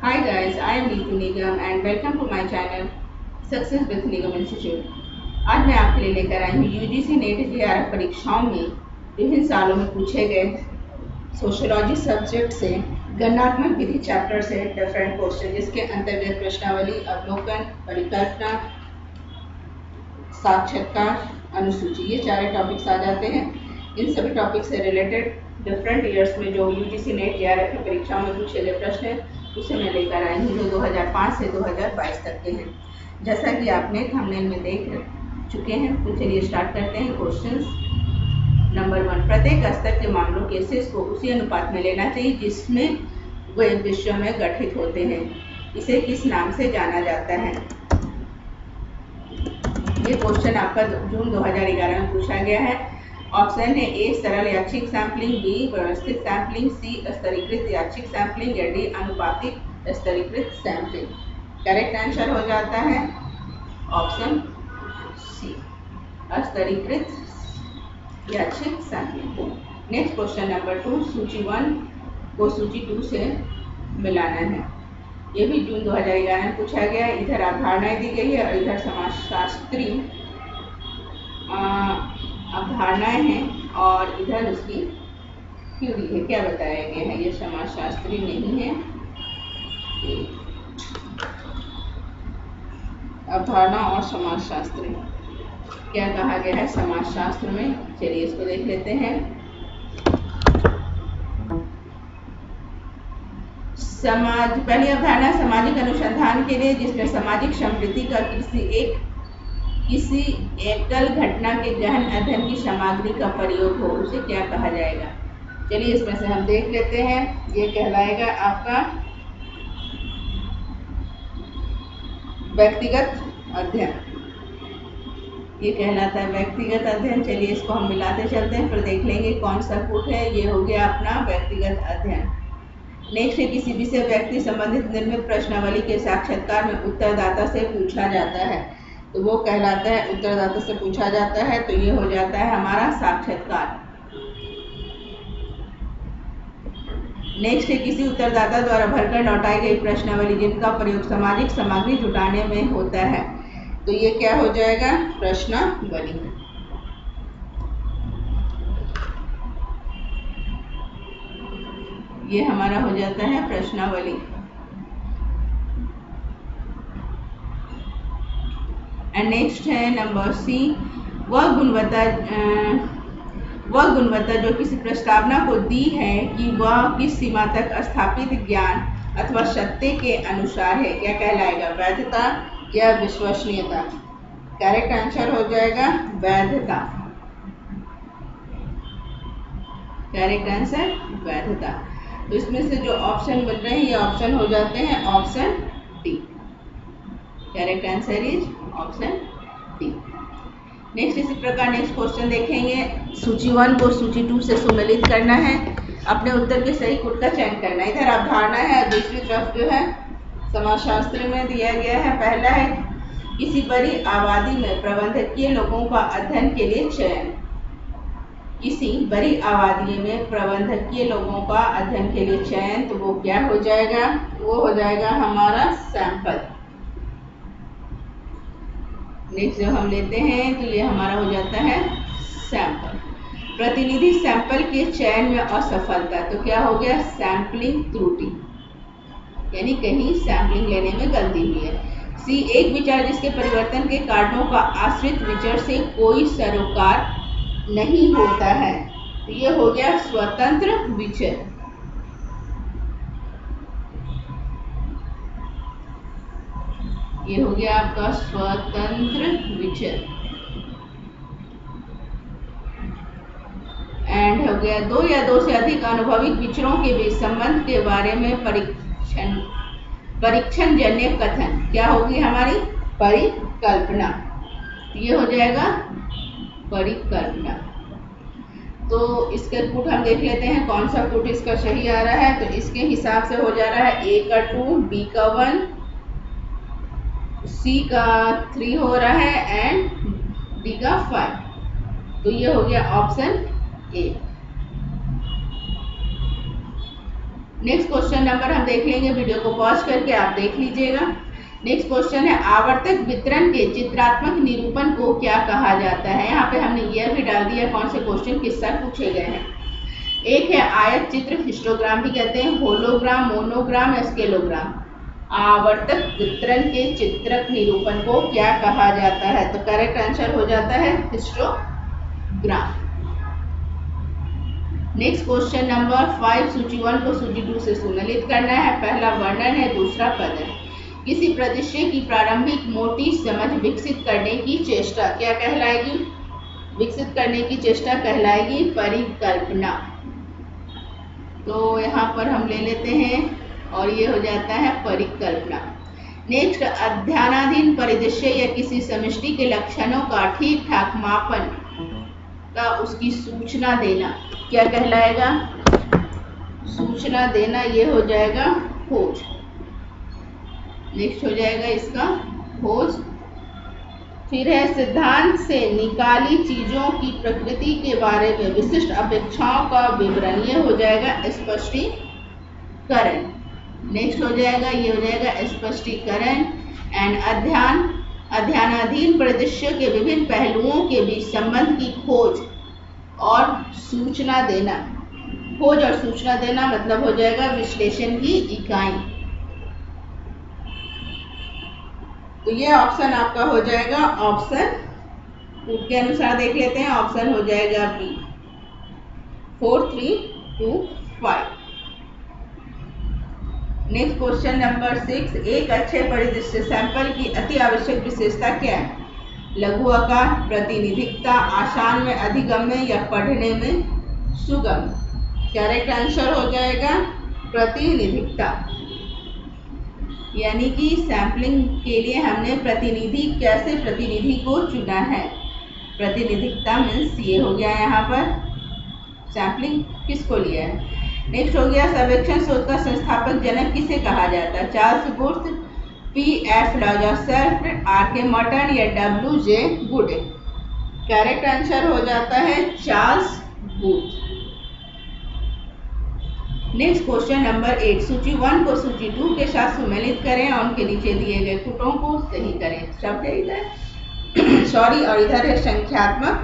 Hi guys, I am Neetu Nigam and welcome to my channel Success with Nigam Institute। आज मैं आपके लिए लेकर आई हूँ यूजीसी नेट जेआरएफ परीक्षाओं में विभिन्न सालों में पूछे गए सोशियोलॉजी सब्जेक्ट से गणनात्मक विधि चैप्टर से डिफरेंट क्वेश्चन, जिसके अंतर्गत प्रश्नावली, अवलोकन, परिकल्पना, साक्षात्कार, अनुसूची, ये चार टॉपिक्स आ जाते हैं। इन सभी टॉपिक से रिलेटेड डिफरेंट ईयर्स में जो यूजीसी नेट जेआरएफ की परीक्षाओं में पूछे गए प्रश्न हैं उसे मैं लेकर आई हूँ, जो 2005 से 2022 तक के हैं। जैसा कि आपने थंबनेल में देख चुके हैं, तो चलिए स्टार्ट करते हैं। क्वेश्चंस नंबर 1, प्रत्येक स्तर के मामलों केसेस को उसी अनुपात में लेना चाहिए जिसमें वे विश्व में गठित होते हैं। इसे किस नाम से जाना जाता है? ये क्वेश्चन आपका जून 2011 में पूछा गया है। ऑप्शन है ए सरल यादृच्छिक सैंपलिंग, बी व्यवस्थित सैंपलिंग, सी स्तरीकृत यादृच्छिक सैंपलिंग या डी अनुपातिक स्तरीकृत सैंपलिंग। करेक्ट आंसर हो जाता है ऑप्शन सी, स्तरीकृत यादृच्छिक सैंपलिंग। नेक्स्ट क्वेश्चन नंबर 2, सूची 1 को सूची 2 से मिलाना है। ये भी जून 2011 में पूछा गया है। इधर अवधारणाएं दी गई है और इधर समाजशास्त्री अवधारणाएं हैं और इधर उसकी थ्योरी है। क्या बताया गया है? ये समाजशास्त्री नहीं है, अवधारणा और समाजशास्त्री। क्या कहा गया है समाजशास्त्र में? चलिए इसको देख लेते हैं। पहली अवधारणा सामाजिक अनुसंधान के लिए जिसमें सामाजिक समृद्धि का किसी एकल घटना के गहन अध्ययन की सामग्री का प्रयोग हो, उसे क्या कहा जाएगा? चलिए इसमें से हम देख लेते हैं। ये कहलाएगा आपका व्यक्तिगत अध्ययन। ये कहलाता है व्यक्तिगत अध्ययन। चलिए इसको हम मिलाते चलते हैं, फिर देख लेंगे कौन सा पुट है। ये हो गया अपना व्यक्तिगत अध्ययन। नेक्स्ट है किसी विषय व्यक्ति संबंधित निर्मित प्रश्नावली के साक्षात्कार में उत्तरदाता से पूछा जाता है, तो वो कहलाता है उत्तरदाता से पूछा जाता है, तो ये हो जाता है हमारा साक्षात्कार। नेक्स्ट है किसी उत्तरदाता द्वारा भरकर लौटाई गई प्रश्नावली जिनका प्रयोग सामाजिक सामग्री जुटाने में होता है, तो ये क्या हो जाएगा? प्रश्नावली। ये हमारा हो जाता है प्रश्नावली। एंड नेक्स्ट है नंबर सी, वह गुणवत्ता जो किसी प्रस्तावना को दी है कि वह किस सीमा तक स्थापित ज्ञान अथवा सत्य के अनुसार है, क्या कहलाएगा? वैधता या विश्वसनीयता। करेक्ट आंसर हो जाएगा वैधता। करेक्ट आंसर वैधता। तो इसमें से जो ऑप्शन मिल रहे हैं ये ऑप्शन हो जाते हैं option D. Correct answer is option D. Next इसी प्रकार नेक्स्ट क्वेश्चन देखेंगे। सूची 1 को सूची 2 से सुमेलित करना है। अपने उत्तर के सही पुट का चयन करना है। इधर अवधारणा है, दूसरी तरफ जो है समाजशास्त्र में दिया गया है। पहला है किसी बड़ी आबादी में प्रबंधकीय लोगों का अध्ययन के लिए चयन। किसी बड़ी आबादी में प्रबंधकीय लोगों का अध्ययन के लिए चयन, तो वो क्या हो जाएगा? वो हो जाएगा हमारा सैंपल। नेक्स्ट जो हम लेते हैं तो ये हमारा हो जाता है सैंपल। प्रतिनिधि सैंपल के चयन में असफलता, तो क्या हो गया? सैंपलिंग त्रुटि, यानी कहीं सैंपलिंग लेने में गलती हुई है। सी, एक विचार जिसके परिवर्तन के कारणों का आश्रित विचार से कोई सरोकार नहीं होता है, तो ये हो गया स्वतंत्र विचार। ये हो गया आपका स्वतंत्र विचार। एंड हो गया 2 या 2 से अधिक अनुभविक विचारों के बीच संबंध के बारे में परीक्षण जन्य कथन। क्या होगी हमारी? परिकल्पना। ये हो जाएगा परिकल्पना। तो इसके पुट हम देख लेते हैं कौन सा पुट इसका सही आ रहा है। तो इसके हिसाब से हो जा रहा है ए का 2, बी का 1, सी का 3 हो रहा है एंड डी का 5। तो ये हो गया option A. Next question number हम देख लेंगे, वीडियो को पॉज करके आप देख लीजिएगा। नेक्स्ट क्वेश्चन है आवर्तक वितरण के चित्रात्मक निरूपण को क्या कहा जाता है। यहाँ पे हमने यह भी डाल दिया कौन से क्वेश्चन किस साथ पूछे गए हैं। एक है आयत चित्र, हिस्टोग्राम भी कहते हैं, होलोग्राम, मोनोग्राम, स्केलोग्राम। आवर्तक वितरण के चित्रक निरूपण को क्या कहा जाता है, तो करेक्ट आंसर हो जाता है हिस्टोग्राम। नेक्स्ट क्वेश्चन नंबर 5, सूची 1 को सूची 2 से सुमेलित करना है। पहला वर्णन है, दूसरा पद है। किसी परिदृश्य की प्रारंभिक मोटी समझ विकसित करने की चेष्टा क्या कहलाएगी, विकसित करने की चेष्टा कहलाएगी परिकल्पना। तो यहाँ पर हम ले लेते हैं और ये हो जाता है परिकल्पना। नेक्स्ट, अध्ययनाधीन परिदृश्य या किसी समष्टि के लक्षणों का ठीक ठाक मापन का उसकी सूचना देना क्या कहलाएगा, सूचना देना, ये हो जाएगा खोज। नेक्स्ट हो जाएगा इसका खोज। फिर है सिद्धांत से निकाली चीजों की प्रकृति के बारे में विशिष्ट अपेक्षाओं का विवरण, ये हो जाएगा स्पष्टीकरण। नेक्स्ट हो जाएगा, ये हो जाएगा स्पष्टीकरण। एंड अध्ययनाधीन परिदृश्य के विभिन्न पहलुओं के बीच संबंध की खोज और सूचना देना। खोज और सूचना देना मतलब हो जाएगा विश्लेषण की इकाई। तो ये ऑप्शन आपका हो जाएगा ऑप्शन के अनुसार देख लेते हैं। ऑप्शन हो जाएगा बी 4, 3, 2, 5। नेक्स्ट क्वेश्चन नंबर 6, एक अच्छे परिदृश्य सैंपल की अति आवश्यक विशेषता क्या है। लघु आकार, प्रतिनिधिकता, आसान में अधिगम्य या पढ़ने में सुगम। करेक्ट आंसर हो जाएगा प्रतिनिधिकता। यानी कि सैम्पलिंग के लिए हमने प्रतिनिधि को चुना है। प्रतिनिधिकता मीन्स ये हो गया यहाँ पर सैम्पलिंग किसको लिया है। नेक्स्ट हो गया सर्वेक्षण शोध का संस्थापक जनक किसे कहा जाता है। Charles booth, P.F. लॉजरसेल्फ, R.K. Morton या W.J. गुड। करेक्ट आंसर हो जाता है Charles booth. Next question number 8, सूची 1 को सूची 2 के साथ सुमेलित करें और उनके नीचे दिए गए पुटों को सही करें। शब्द इधर सॉरी और इधर है संख्यात्मक,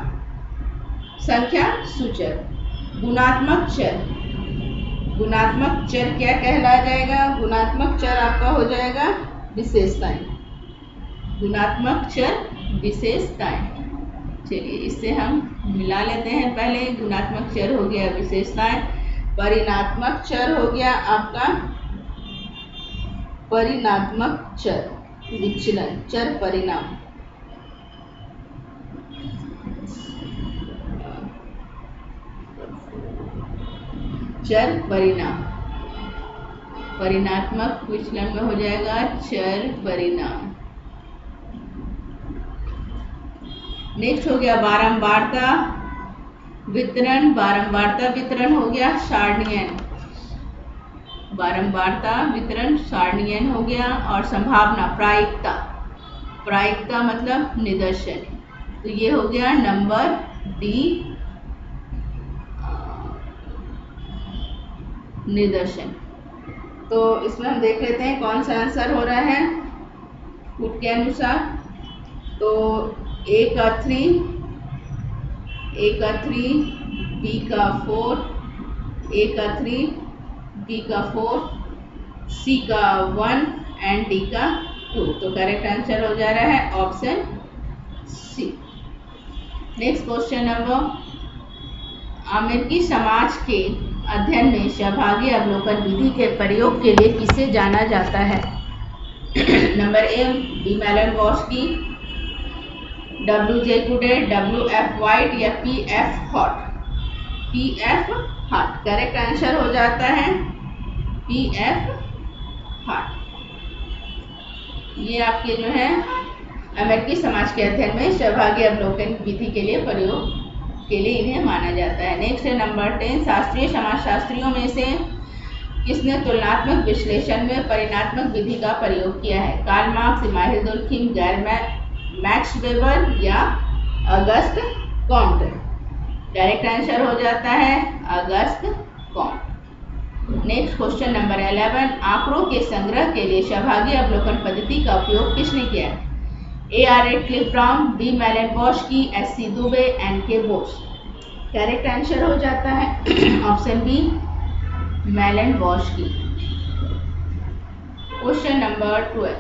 संख्या सूचक। गुणात्मक चर, गुणात्मक चर क्या कहलाया जाएगा। गुणात्मक चर आपका हो जाएगा विशेषताएं। गुणात्मक चर विशेषताएं। चलिए इससे हम मिला लेते हैं। पहले गुणात्मक चर हो गया विशेषताएं, परिणात्मक चर हो गया आपका परिणात्मक चर विचलन, चर परिणाम। चर परिणाम, परिणात्मक विचलन में हो जाएगा चर परिणाम। नेक्स्ट हो गया बारंबारता वितरण, बारंबारता वितरण हो गया सारणीयन, बारंबारता वितरण सारणीयन हो गया। और संभावना प्रायिकता, प्रायिकता मतलब निदर्शन, तो ये हो गया नंबर डी निदर्शन। तो इसमें हम देख लेते हैं कौन सा आंसर हो रहा है पुट के अनुसार। तो A का 3, A का 3, B का 4, A का 3, B का 4, C का 1 एंड D का 2। तो करेक्ट आंसर हो जा रहा है option C. Next question number, अमेरिकी समाज के अध्ययन में सहभागी अवलोकन विधि के प्रयोग के लिए किसे जाना जाता है। Number A D Malinowski, W.J. Goode, W.F. White या P.F. Hot. P.F. Hot correct answer हो जाता है P.F. हॉट। ये आपके जो है अमेरिकी समाज के अध्ययन में सहभागी अवलोकन विधि के लिए प्रयोग के लिए इन्हें माना जाता है। नेक्स्ट है नंबर 10, शास्त्रीय समाजशास्त्रियों में से किसने तुलनात्मक विश्लेषण में परिणात्मक विधि का प्रयोग किया है। Karl Marx, Emmanuel Durkheim, Max Weber या अगस्त कॉम्टे। डायरेक्ट आंसर हो जाता है Auguste Comte. Next question number 11, आंकड़ों के संग्रह के लिए सहभागी अवलोकन पद्धति का उपयोग किसने किया है? A.R. Radcliffe Brown, B. Malinowski, S.C. Dubey, N.K. Bose. Correct answer हो जाता है option B, Malinowski. Question number 12,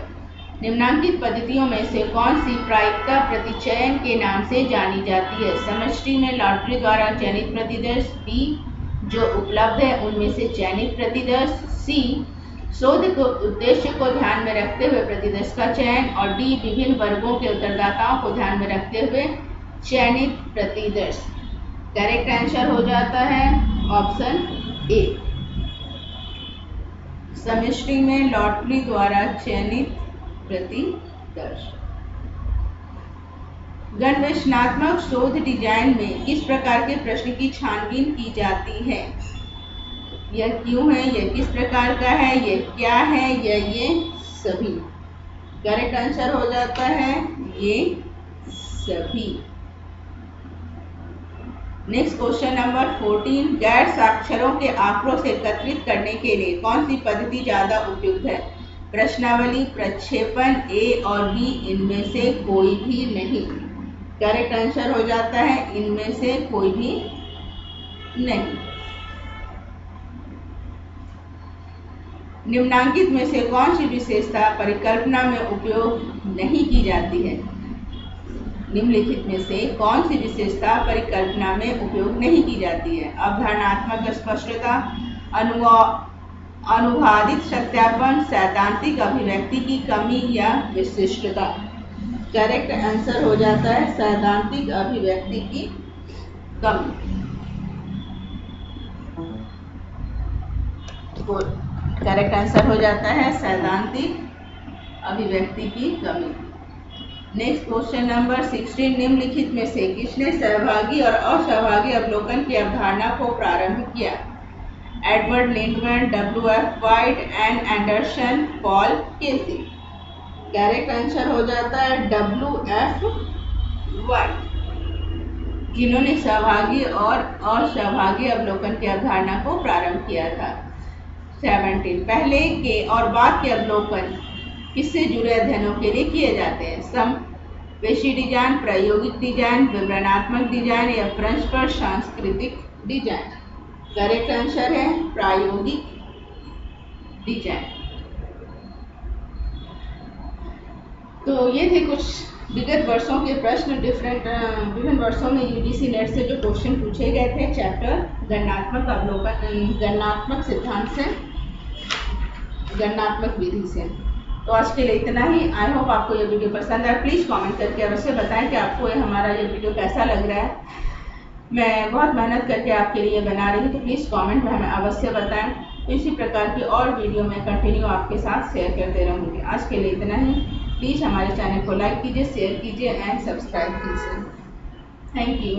निम्नांकित पद्धतियों में से कौन सी प्रायिकता प्रतिचयन के नाम से जानी जाती है? समष्टि में लॉटरी द्वारा चयनित प्रतिदर्श, बी. जो उपलब्ध है उनमें से चयनित प्रतिदर्श, सी. शोध के उद्देश्य को ध्यान में रखते हुए प्रतिदर्श का चयन, और डी. विभिन्न वर्गों के उत्तरदाताओं को ध्यान में रखते हुए चयनित प्रतिदर्श। करेक्ट आंसर हो जाता है ऑप्शन ए, समष्टि में लॉटरी द्वारा चयनित प्रतिदर्श। गणवेशनात्मक शोध डिजाइन में किस प्रकार के प्रश्न की छानबीन की जाती है? यह क्यों है, यह किस प्रकार का है, यह क्या है, या ये सभी। करेक्ट आंसर हो जाता है ये सभी। नेक्स्ट क्वेश्चन नंबर 14, गैर साक्षरों के आंकड़ों से एकत्रित करने के लिए कौन सी पद्धति ज्यादा उपयुक्त है? प्रश्नावली, प्रक्षेपण, ए और बी, इनमें से कोई भी नहीं। करेक्ट आंसर हो जाता है इनमें से कोई भी नहीं। निम्नांकित में से कौन सी विशेषता परिकल्पना में उपयोग नहीं की जाती है? निम्नलिखित में से कौन सी विशेषता परिकल्पना में उपयोग नहीं की जाती है? अवधारणात्मक स्पष्टता, अनुवादित सत्यापन, सैद्धांतिक अभिव्यक्ति की कमी, या विशिष्टता। करेक्ट आंसर हो जाता है सैद्धांतिक अभिव्यक्ति की कमी। करेक्ट आंसर हो जाता है सैद्धांतिक अभिव्यक्ति की कमी। नेक्स्ट क्वेश्चन नंबर 16, निम्नलिखित में से किसने सहभागी और असहभागी अवलोकन की अवधारणा को प्रारंभ किया? Edward Lindeman, W.F. Whyte, N. Anderson, Paul Casey. Correct answer हो जाता है W.F. वाइट, जिन्होंने सहभागी और असहभागी अवलोकन की अवधारणा को प्रारंभ किया था। 17, पहले के और बाद के अवलोकन किससे जुड़े अध्ययनों के लिए किए जाते हैं? समावेशी डिजाइन, प्रायोगिक डिजाइन, विवरणात्मक डिजाइन, या परस्पर सांस्कृतिक डिजाइन। करेक्ट आंसर है प्रायोगिक डिजाइन। तो ये थे कुछ विगत वर्षों के प्रश्न, विभिन्न वर्षों में यूजीसी नेट से जो क्वेश्चन पूछे गए थे चैप्टर गणनात्मक अवलोकन, गणनात्मक सिद्धांत से, गणनात्मक विधि से। तो आज के लिए इतना ही। आई होप आपको ये वीडियो पसंद आया। प्लीज़ कमेंट करके अवश्य बताएं कि आपको हमारा ये वीडियो कैसा लग रहा है। मैं बहुत मेहनत करके आपके लिए बना रही हूँ, तो प्लीज़ कमेंट में हमें अवश्य बताएं। तो इसी प्रकार की और वीडियो मैं कंटिन्यू आपके साथ शेयर करते रहूँगी। आज के लिए इतना ही। प्लीज़ हमारे चैनल को लाइक कीजिए, शेयर कीजिए एंड सब्सक्राइब कीजिए। Thank you.